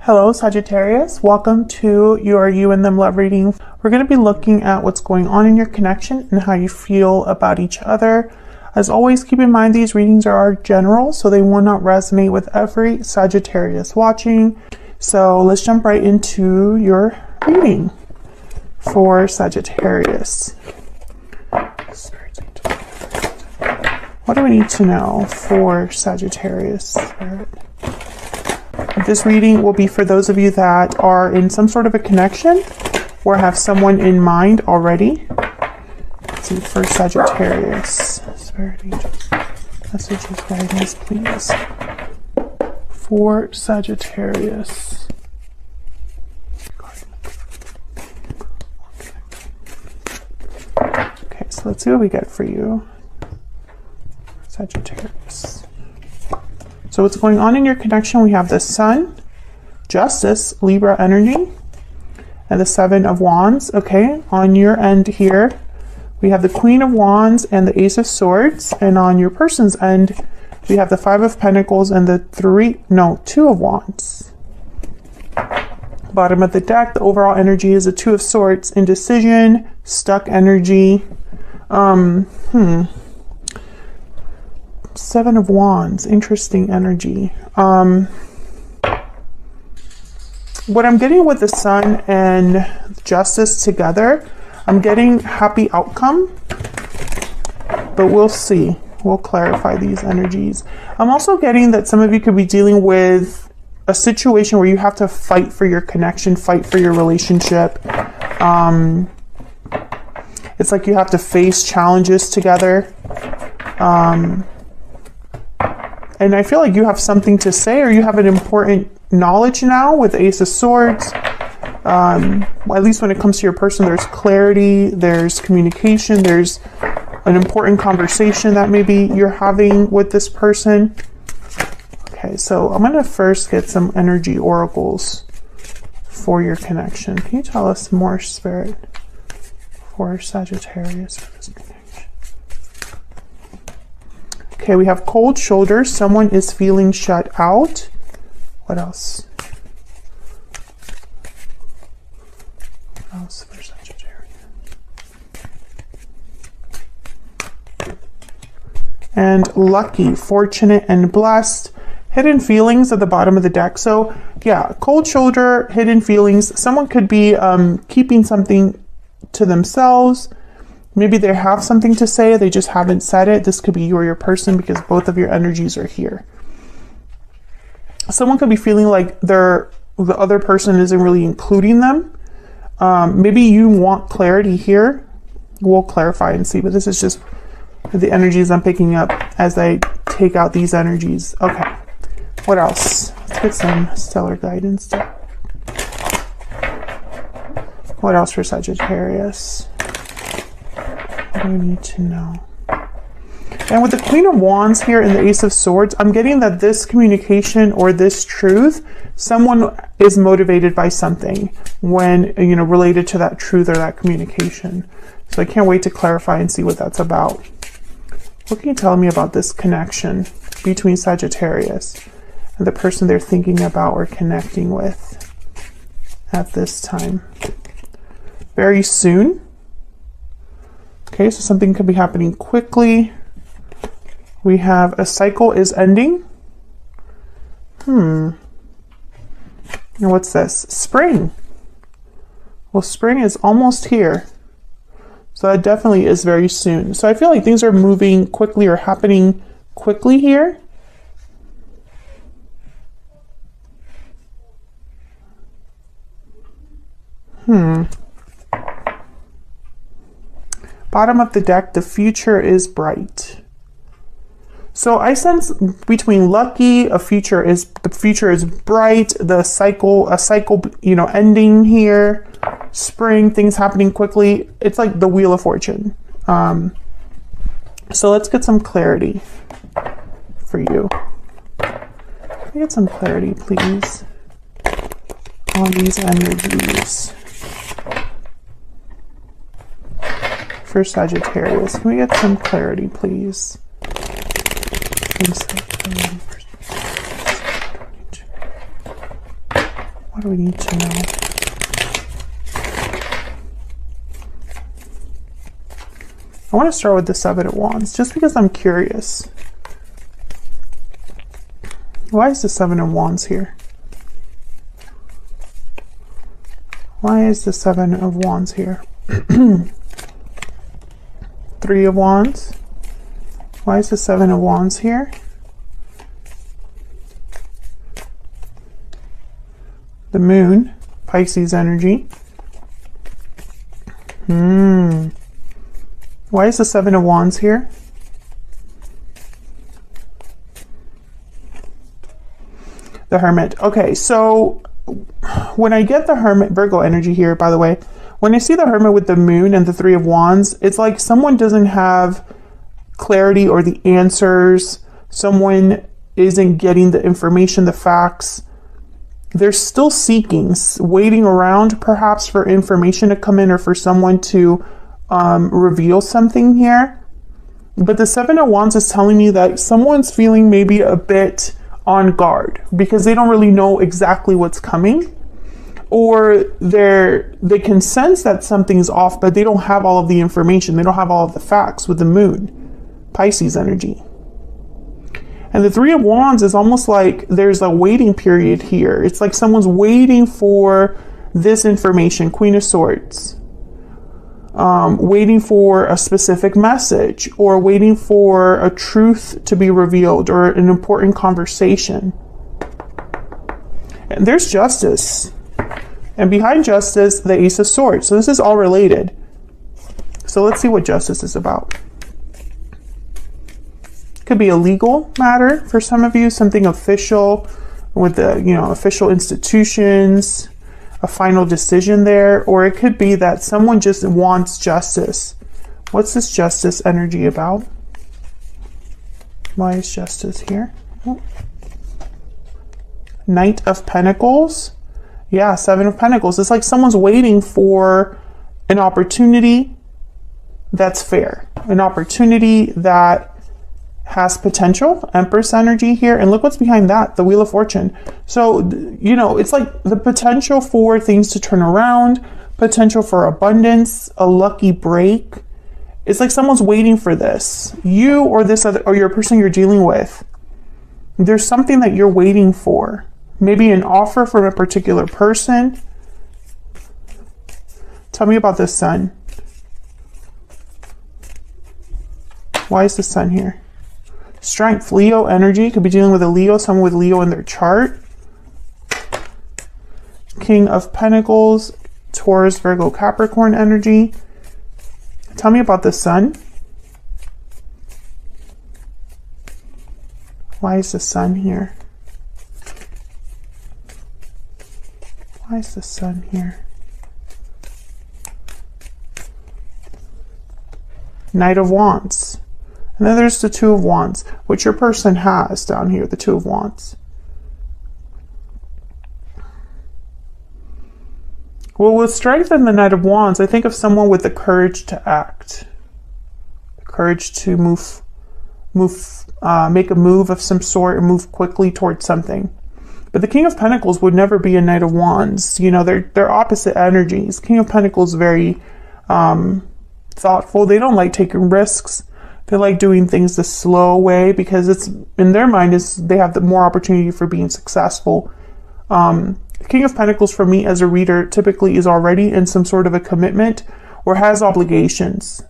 Hello Sagittarius, welcome to your You and Them Love reading. We're going to be looking at what's going on in your connection and how you feel about each other. As always, keep in mind these readings are general, so they will not resonate with every Sagittarius watching. So let's jump right into your reading for Sagittarius. What do we need to know for Sagittarius? This reading will be for those of you that are in some sort of a connection or have someone in mind already. Let's see, for Sagittarius. Spirit angels, messages, guidance, please. For Sagittarius. Okay, so let's see what we get for you, Sagittarius. So what's going on in your connection? We have the Sun, Justice, Libra energy, and the Seven of Wands. Okay, on your end here, we have the Queen of Wands and the Ace of Swords. And on your person's end, we have the Five of Pentacles and the Two of Wands. Bottom of the deck, the overall energy is a Two of Swords, indecision, stuck energy. Seven of Wands, interesting energy. What I'm getting with the Sun and Justice together, I'm getting happy outcome, but we'll see. We'll clarify these energies. I'm also getting that some of you could be dealing with a situation where you have to fight for your connection, fight for your relationship. It's like you have to face challenges together. And I feel like you have something to say, or you have an important knowledge now with the Ace of Swords. At least when it comes to your person, there's clarity, there's communication, there's an important conversation that maybe you're having with this person. Okay, so I'm going to first get some energy oracles for your connection. Can you tell us more, Spirit, for Sagittarius for this connection? Okay, we have cold shoulders. Someone is feeling shut out. What else? What else for Sagittarius? And lucky, fortunate, and blessed. Hidden feelings at the bottom of the deck. So yeah, cold shoulder, hidden feelings. Someone could be keeping something to themselves. Maybe they have something to say, they just haven't said it. This could be you or your person because both of your energies are here. Someone could be feeling like the other person isn't really including them. Maybe you want clarity here. We'll clarify and see, but this is just the energies I'm picking up as I take out these energies. Okay, what else? Let's get some stellar guidance. What else for Sagittarius? What do we need to know? And with the Queen of Wands here and the Ace of Swords, I'm getting that this communication or this truth, someone is motivated by something when, related to that truth or that communication. So I can't wait to clarify and see what that's about. What can you tell me about this connection between Sagittarius and the person they're thinking about or connecting with at this time? Very soon. Okay, so something could be happening quickly. We have a cycle is ending. And what's this? Spring. Well, spring is almost here. So that definitely is very soon. So I feel like things are moving quickly or happening quickly here. Bottom of the deck, the future is bright. So I sense between lucky, the future is bright, a cycle, ending here, spring, things happening quickly. It's like the Wheel of Fortune. So let's get some clarity for you. Can we get some clarity, please, on these energies for Sagittarius? Can we get some clarity, please? What do we need to know? I want to start with the Seven of Wands, just because I'm curious. Why is the Seven of Wands here? Why is the Seven of Wands here? Three of Wands. Why is the Seven of Wands here? The Moon, Pisces energy. Why is the Seven of Wands here? The Hermit. Okay, so when I get the Hermit, Virgo energy here, by the way, when I see the Hermit with the Moon and the Three of Wands, it's like someone doesn't have clarity or the answers. Someone isn't getting the information, the facts. They're still seeking, waiting around perhaps for information to come in or for someone to reveal something here. But the Seven of Wands is telling me that someone's feeling maybe a bit on guard because they don't really know exactly what's coming, or they can sense that something's off, but they don't have all of the information. They don't have all of the facts with the Moon, Pisces energy. And the Three of Wands is almost like there's a waiting period here. It's like someone's waiting for this information, Queen of Swords. Waiting for a specific message, or waiting for a truth to be revealed, or an important conversation. And there's Justice. And behind Justice, the Ace of Swords. So this is all related. So let's see what Justice is about. Could be a legal matter for some of you, something official with the, official institutions, a final decision there, or it could be that someone just wants justice. What's this Justice energy about? Why is Justice here? Oh. Knight of Pentacles. Yeah, Seven of Pentacles. It's like someone's waiting for an opportunity that's fair, an opportunity that has potential. Empress energy here, and look what's behind that, the Wheel of Fortune. So it's like the potential for things to turn around, potential for abundance, a lucky break. It's like someone's waiting for this, you or this other, or your person you're dealing with. There's something that you're waiting for, maybe an offer from a particular person. Tell me about the Sun. Why is the Sun here? Strength, Leo energy. Could be dealing with a Leo, someone with Leo in their chart. King of Pentacles, Taurus, Virgo, Capricorn energy. Tell me about the Sun. Why is the Sun here? Why is the Sun here? Knight of Wands. And then there's the Two of Wands, which your person has down here, the Two of Wands. Well, with Strength and the Knight of Wands, I think of someone with the courage to act. The courage to make a move of some sort and move quickly towards something. But the King of Pentacles would never be a Knight of Wands. They're opposite energies. King of Pentacles very thoughtful. They don't like taking risks. They like doing things the slow way because it's, in their mind, they have the more opportunity for being successful. King of Pentacles for me as a reader typically is already in some sort of a commitment or has obligations,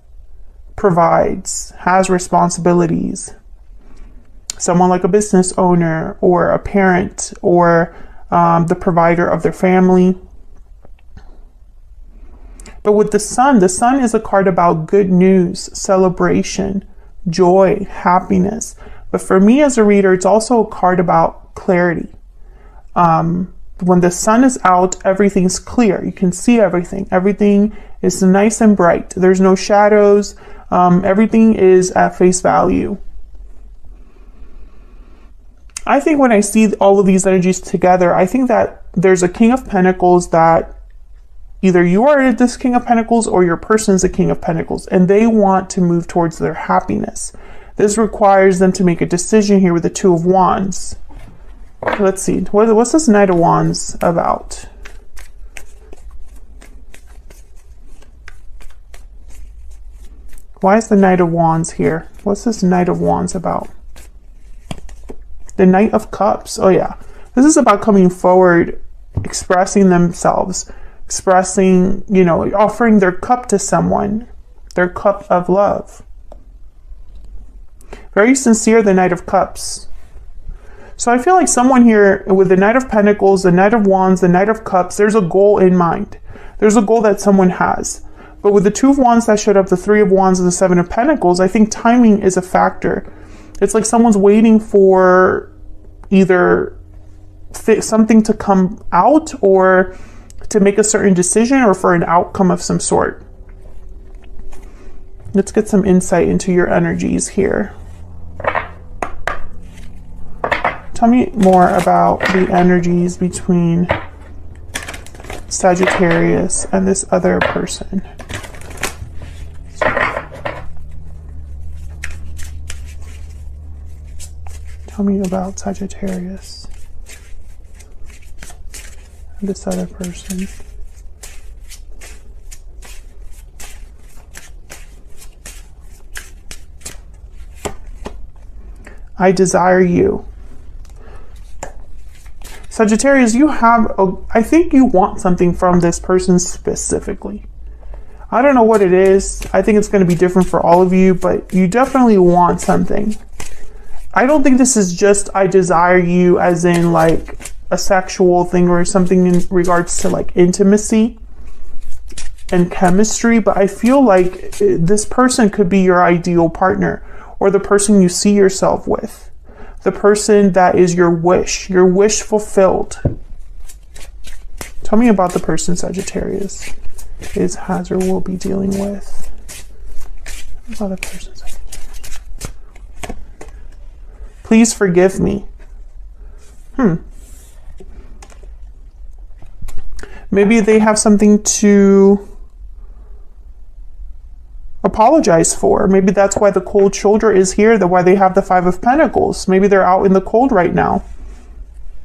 provides, has responsibilities. Someone like a business owner or a parent or the provider of their family. But with the Sun is a card about good news, celebration, joy, happiness. But for me as a reader, it's also a card about clarity. When the Sun is out, everything's clear. You can see everything. Everything is nice and bright. There's no shadows. Everything is at face value. I think when I see all of these energies together, I think that there's a King of Pentacles that either you are this King of Pentacles or your person is a King of Pentacles, and they want to move towards their happiness. This requires them to make a decision here with the Two of Wands. Let's see. What's this Knight of Wands about? Why is the Knight of Wands here? What's this Knight of Wands about? The Knight of Cups. Oh yeah. This is about coming forward, expressing themselves, expressing, you know, offering their cup to someone, their cup of love. Very sincere, the Knight of Cups. So I feel like someone here with the Knight of Pentacles, the Knight of Wands, the Knight of Cups, there's a goal in mind. There's a goal that someone has. But with the Two of Wands that showed up, the Three of Wands, and the Seven of Pentacles, I think timing is a factor. It's like someone's waiting for either something to come out or to make a certain decision or for an outcome of some sort. Let's get some insight into your energies here. Tell me more about the energies between Sagittarius and this other person. Tell me about Sagittarius and this other person. I desire you. Sagittarius, you have I think you want something from this person specifically. I don't know what it is. I think it's going to be different for all of you, but you definitely want something. I don't think this is just I desire you as in like a sexual thing or something in regards to like intimacy and chemistry, but I feel like this person could be your ideal partner or the person you see yourself with, the person that is your wish fulfilled. Tell me about the person Sagittarius has or will be dealing with. About the person Sagittarius. Please forgive me. Maybe they have something to apologize for. Maybe that's why the cold shoulder is here, why they have the Five of Pentacles. Maybe they're out in the cold right now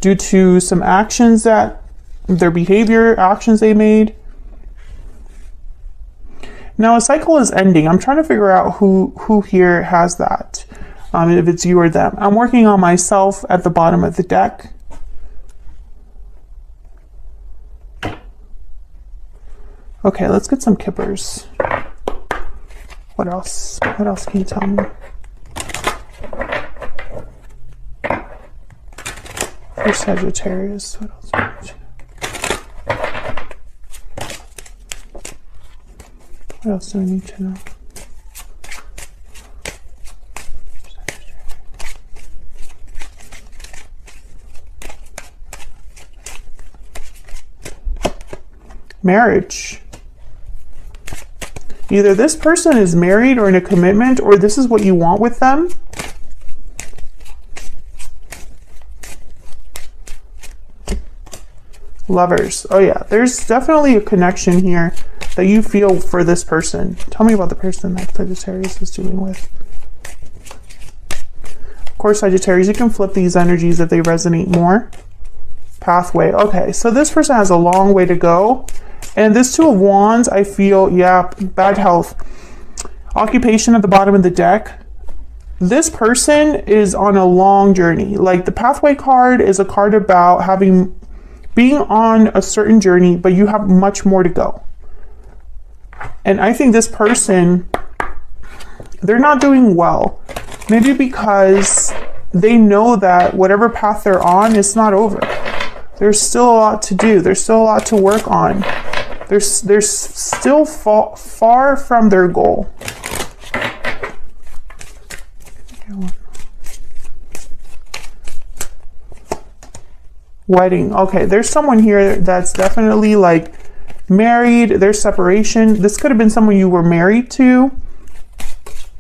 due to some actions that their behavior, actions they made. Now a cycle is ending. I'm trying to figure out who here has that. If it's you or them. I'm working on myself at the bottom of the deck. Okay, let's get some kippers. What else? What else can you tell me? For Sagittarius, what else? What else do I need to know? Marriage. Either this person is married or in a commitment, or this is what you want with them. Lovers. Oh yeah, there's definitely a connection here that you feel for this person. Tell me about the person that Sagittarius is dealing with. Of course, Sagittarius, you can flip these energies if they resonate more. Pathway. Okay, so this person has a long way to go. And this Two of Wands, I feel, yeah, bad health. Occupation at the bottom of the deck. This person is on a long journey. Like the Pathway card is a card about being on a certain journey, but you have much more to go. And I think this person, they're not doing well. Maybe because they know that whatever path they're on, it's not over. There's still a lot to do. There's still a lot to work on. They're still far from their goal. Wedding. Okay, there's someone here that's definitely like married. There's separation. This could have been someone you were married to,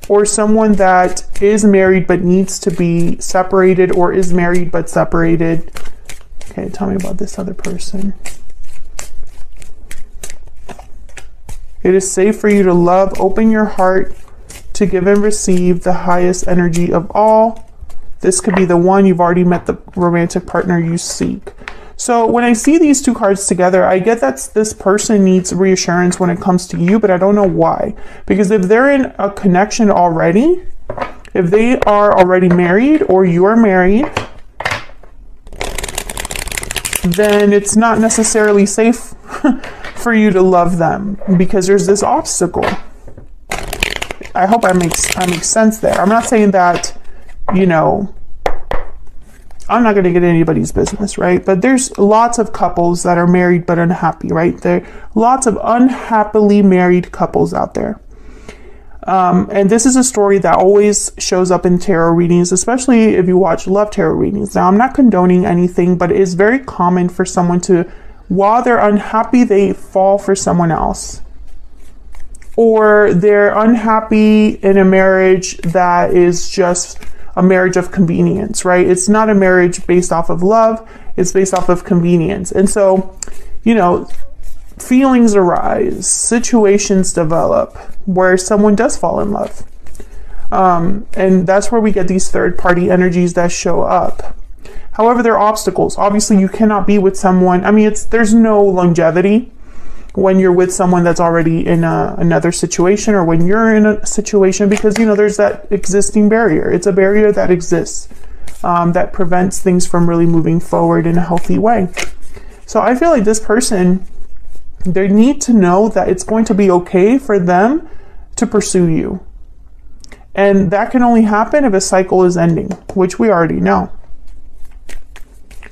or someone that is married but needs to be separated, or is married but separated. Okay, tell me about this other person. It is safe for you to love. Open your heart to give and receive the highest energy of all. This could be the one. You've already met the romantic partner you seek. So when I see these two cards together, I get that this person needs reassurance when it comes to you, but I don't know why. Because if they're in a connection already, if they are already married or you're married, then it's not necessarily safe for you to love them because there's this obstacle. I hope I make sense there. I'm not saying that, you know, I'm not going to get anybody's business, right? But there's lots of couples that are married but unhappy, right? There are lots of unhappily married couples out there. And this is a story that always shows up in tarot readings, especially if you watch love tarot readings. Now, I'm not condoning anything, but it is very common for someone to, while they're unhappy, they fall for someone else. Or they're unhappy in a marriage that is just a marriage of convenience, right? It's not a marriage based off of love. It's based off of convenience. And so, you know, feelings arise, situations develop where someone does fall in love. And that's where we get these third party energies that show up. However, there are obstacles. Obviously, you cannot be with someone. I mean, there's no longevity when you're with someone that's already in another situation, or when you're in a situation, because, you know, there's that existing barrier. It's a barrier that exists that prevents things from really moving forward in a healthy way. So I feel like this person, they need to know that it's going to be okay for them to pursue you. And that can only happen if a cycle is ending, which we already know.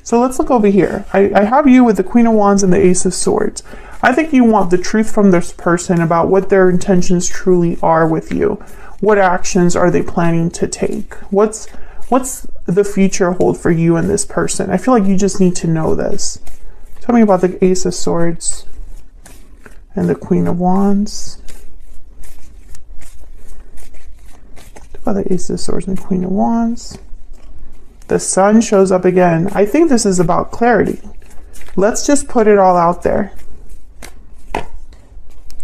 So let's look over here. I have you with the Queen of Wands and the Ace of Swords. I think you want the truth from this person about what their intentions truly are with you. What actions are they planning to take? What's the future hold for you and this person? I feel like you just need to know this. Tell me about the Ace of Swords and the Queen of Wands. Tell me about the Ace of Swords and the Queen of Wands. The Sun shows up again. I think this is about clarity. Let's just put it all out there.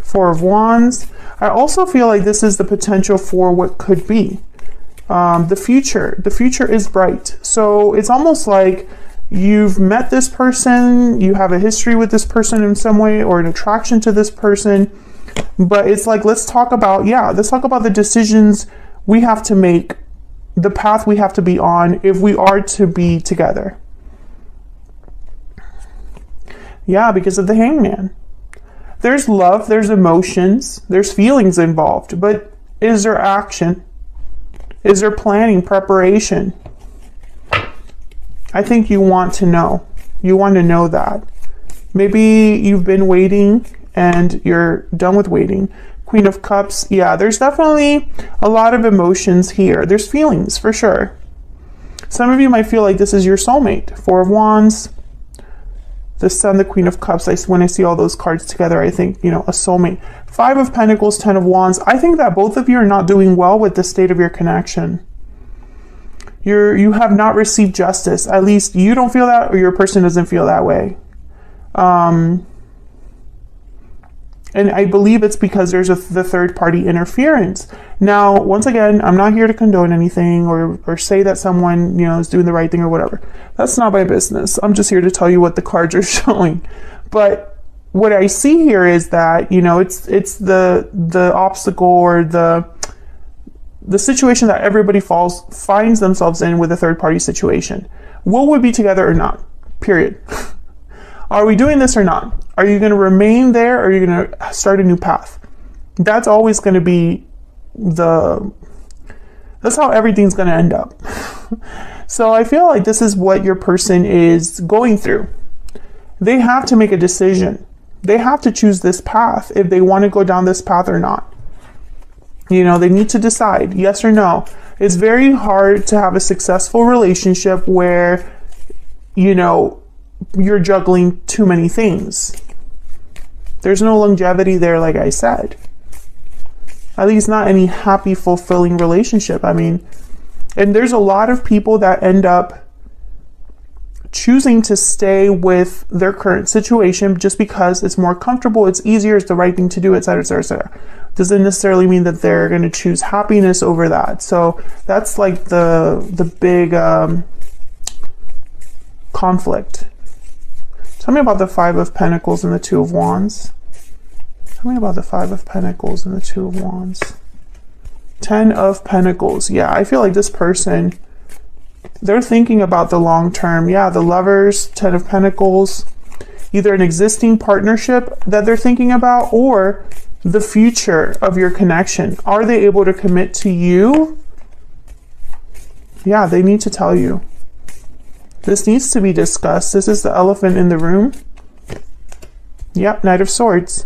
Four of Wands. I also feel like this is the potential for what could be. The future is bright. So it's almost like you've met this person, you have a history with this person in some way, or an attraction to this person. But it's like, let's talk about the decisions we have to make, the path we have to be on if we are to be together. Yeah, because of the Hangman. There's love, there's emotions, there's feelings involved, but is there action? Is there planning, preparation? I think you want to know. You want to know that. Maybe you've been waiting and you're done with waiting. Queen of Cups, yeah, there's definitely a lot of emotions here. There's feelings for sure. Some of you might feel like this is your soulmate. Four of Wands, the Sun, the Queen of Cups. When I see all those cards together, I think, you know, a soulmate. Five of Pentacles, Ten of Wands. I think that both of you are not doing well with the state of your connection. You have not received justice. At least you don't feel that, or your person doesn't feel that way. And I believe it's because there's the third party interference. Now, once again, I'm not here to condone anything or say that someone, you know, is doing the right thing or whatever. That's not my business. I'm just here to tell you what the cards are showing. But what I see here is that, you know, it's the obstacle or the situation that everybody finds themselves in with a third party situation. Will we be together or not? Period. Are we doing this or not? Are you going to remain there, or are you going to start a new path? That's always going to be that's how everything's going to end up. So I feel like this is what your person is going through. They have to make a decision. They have to choose this path if they want to go down this path or not. You know, they need to decide yes or no. It's very hard to have a successful relationship where, you know, you're juggling too many things. There's no longevity there, like I said. At least not any happy, fulfilling relationship. I mean, and there's a lot of people that end up choosing to stay with their current situation just because it's more comfortable, it's easier, it's the right thing to do, etc., etc., etc. Doesn't necessarily mean that they're going to choose happiness over that. So that's like the big conflict. Tell me about the Five of Pentacles and the Two of Wands. Tell me about the Five of Pentacles and the Two of Wands. Ten of Pentacles. Yeah, I feel like this person, they're thinking about the long term. Yeah, the Lovers, Ten of Pentacles, either an existing partnership that they're thinking about or the future of your connection. Are they able to commit to you? Yeah, they need to tell you. This needs to be discussed. This is the elephant in the room. Yep, Knight of Swords.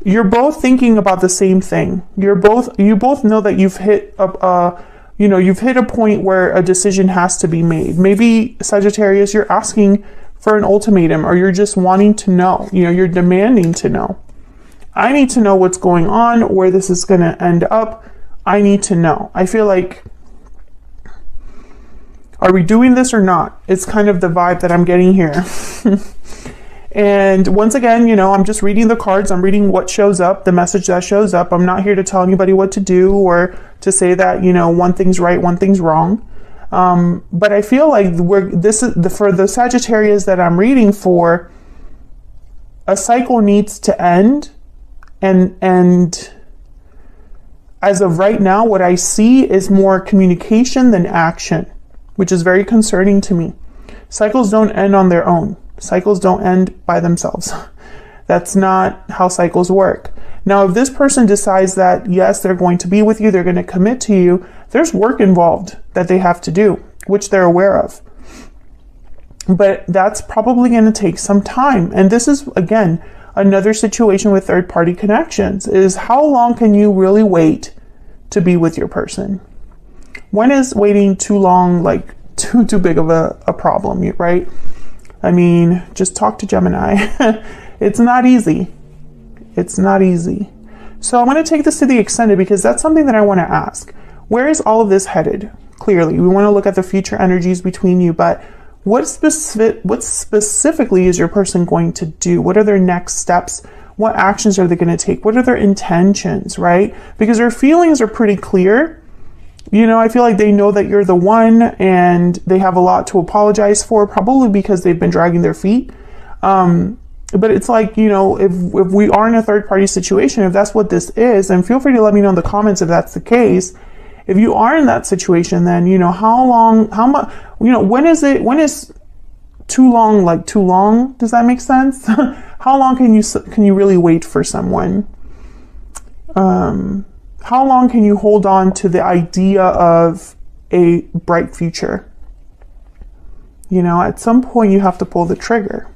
You're both thinking about the same thing. You both know that you've hit you've hit a point where a decision has to be made. Maybe Sagittarius, you're asking for an ultimatum, or you're just wanting to know. You're demanding to know. I need to know what's going on, where this is going to end up. I need to know. I feel like, are we doing this or not? It's kind of the vibe that I'm getting here. And once again, I'm just reading the cards. I'm reading what shows up, the message that shows up. I'm not here to tell anybody what to do or to say that, one thing's right, one thing's wrong. But I feel like for the Sagittarius that I'm reading for, a cycle needs to end. And as of right now, what I see is more communication than action, which is very concerning to me. Cycles don't end on their own. Cycles don't end by themselves. That's not how cycles work. Now, if this person decides that, yes, they're going to be with you, they're going to commit to you, there's work involved that they have to do, which they're aware of. But that's probably going to take some time. And this is, again, another situation with third-party connections, is how long can you really wait to be with your person? When is waiting too long, like too big of a problem, right? I mean, just talk to Gemini. It's not easy. It's not easy. So I'm going to take this to the extended because that's something that I want to ask. Where is all of this headed? Clearly, we want to look at the future energies between you, but what specifically is your person going to do? What are their next steps? What actions are they going to take? What are their intentions, right? Because their feelings are pretty clear. I feel like they know that you're the one, and they have a lot to apologize for, probably because they've been dragging their feet. But it's like, if we are in a third party situation, if that's what this is, then feel free to let me know in the comments if that's the case. If you are in that situation, then, when is too long, like too long? Does that make sense? How long can you really wait for someone? How long can you hold on to the idea of a bright future? At some point you have to pull the trigger.